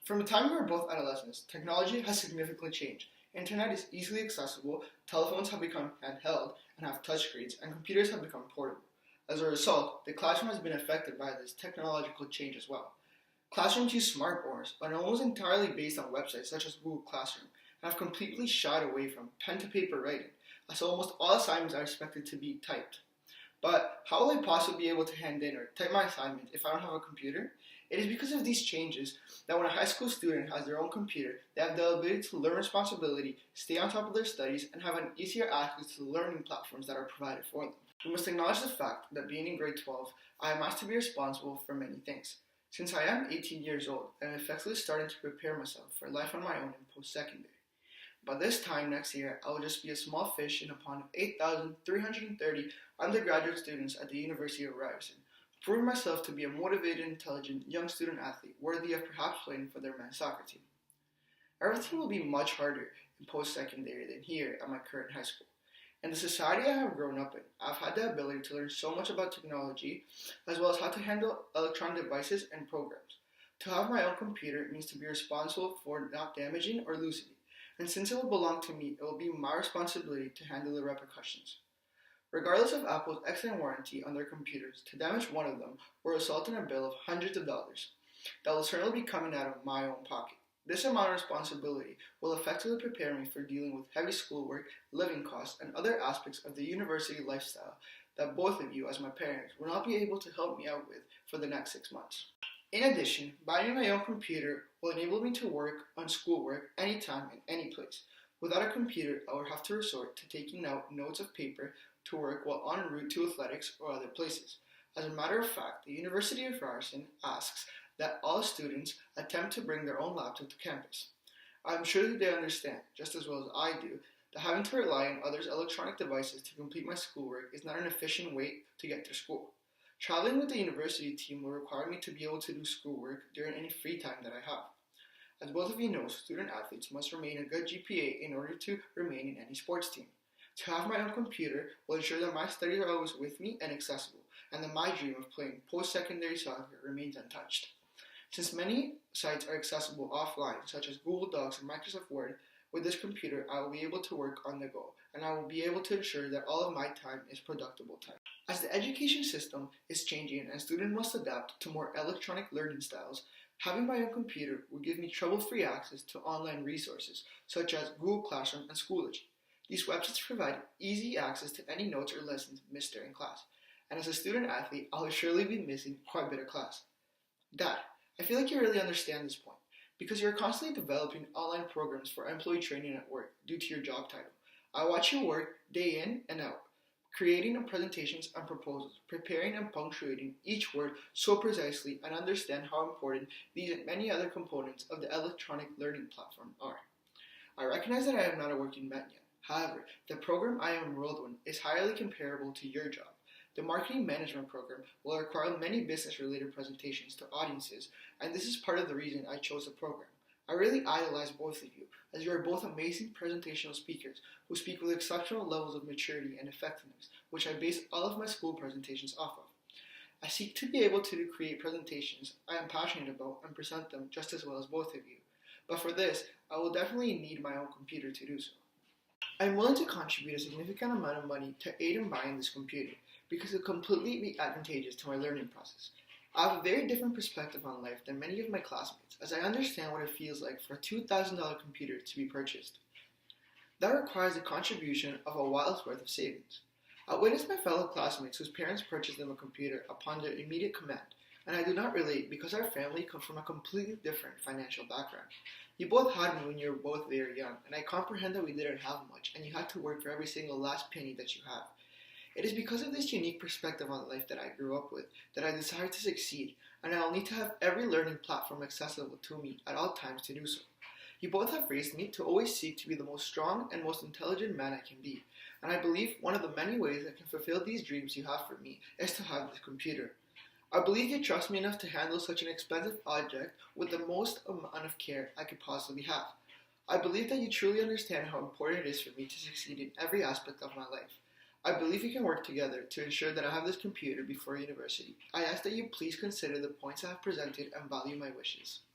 From the time we were both adolescents, technology has significantly changed. Internet is easily accessible, telephones have become handheld and have touchscreens, and computers have become portable. As a result, the classroom has been affected by this technological change as well. Classrooms use smartboards, but are almost entirely based on websites such as Google Classroom, and have completely shied away from pen-to-paper writing, as almost all assignments are expected to be typed. But how will I possibly be able to hand in or type my assignment if I don't have a computer? It is because of these changes that when a high school student has their own computer, they have the ability to learn responsibility, stay on top of their studies, and have an easier access to the learning platforms that are provided for them. We must acknowledge the fact that being in grade 12, I am asked to be responsible for many things. Since I am 18 years old, I am effectively starting to prepare myself for life on my own in post-secondary. By this time next year, I will just be a small fish in a pond of 8,330 undergraduate students at the University of Ryerson, proving myself to be a motivated, intelligent, young student athlete worthy of perhaps playing for their men's soccer team. Everything will be much harder in post-secondary than here at my current high school. In the society I have grown up in, I've had the ability to learn so much about technology, as well as how to handle electronic devices and programs. To have my own computer means to be responsible for not damaging or losing it. And since it will belong to me, it will be my responsibility to handle the repercussions. Regardless of Apple's excellent warranty on their computers, to damage one of them will result in a bill of hundreds of dollars that will certainly be coming out of my own pocket. This amount of responsibility will effectively prepare me for dealing with heavy schoolwork, living costs, and other aspects of the university lifestyle that both of you, as my parents, will not be able to help me out with for the next 6 months. In addition, buying my own computer will enable me to work on schoolwork anytime and any place. Without a computer, I would have to resort to taking out notes of paper to work while en route to athletics or other places. As a matter of fact, the University of Ryerson asks that all students attempt to bring their own laptop to campus. I am sure that they understand, just as well as I do, that having to rely on others' electronic devices to complete my schoolwork is not an efficient way to get to school. Traveling with the university team will require me to be able to do schoolwork during any free time that I have. As both of you know, student athletes must remain a good GPA in order to remain in any sports team. To have my own computer will ensure that my studies are always with me and accessible, and that my dream of playing post-secondary soccer remains untouched. Since many sites are accessible offline, such as Google Docs and Microsoft Word, with this computer I will be able to work on the go, and I will be able to ensure that all of my time is productive time. As the education system is changing and students must adapt to more electronic learning styles, having my own computer will give me trouble-free access to online resources such as Google Classroom and Schoology. These websites provide easy access to any notes or lessons missed during class, and as a student athlete, I'll surely be missing quite a bit of class. Dad, I feel like you really understand this point, because you're constantly developing online programs for employee training at work due to your job title. I watch you work day in and out, creating presentations and proposals, preparing and punctuating each word so precisely, and understand how important these and many other components of the electronic learning platform are. I recognize that I am not a working man yet. However, the program I am enrolled in is highly comparable to your job. The marketing management program will require many business-related presentations to audiences, and this is part of the reason I chose the program. I really idolize both of you, as you are both amazing presentational speakers who speak with exceptional levels of maturity and effectiveness, which I base all of my school presentations off of. I seek to be able to create presentations I am passionate about and present them just as well as both of you. But for this, I will definitely need my own computer to do so. I am willing to contribute a significant amount of money to aid in buying this computer because it will completely be advantageous to my learning process. I have a very different perspective on life than many of my classmates, as I understand what it feels like for a $2,000 computer to be purchased. That requires a contribution of a while's worth of savings. I witnessed my fellow classmates whose parents purchased them a computer upon their immediate command, and I do not relate because our family comes from a completely different financial background. You both had me when you were both very young, and I comprehend that we didn't have much, and you had to work for every single last penny that you have. It is because of this unique perspective on life that I grew up with that I desire to succeed, and I will need to have every learning platform accessible to me at all times to do so. You both have raised me to always seek to be the most strong and most intelligent man I can be, and I believe one of the many ways I can fulfill these dreams you have for me is to have this computer. I believe you trust me enough to handle such an expensive object with the most amount of care I could possibly have. I believe that you truly understand how important it is for me to succeed in every aspect of my life. I believe we can work together to ensure that I have this computer before university. I ask that you please consider the points I have presented and value my wishes.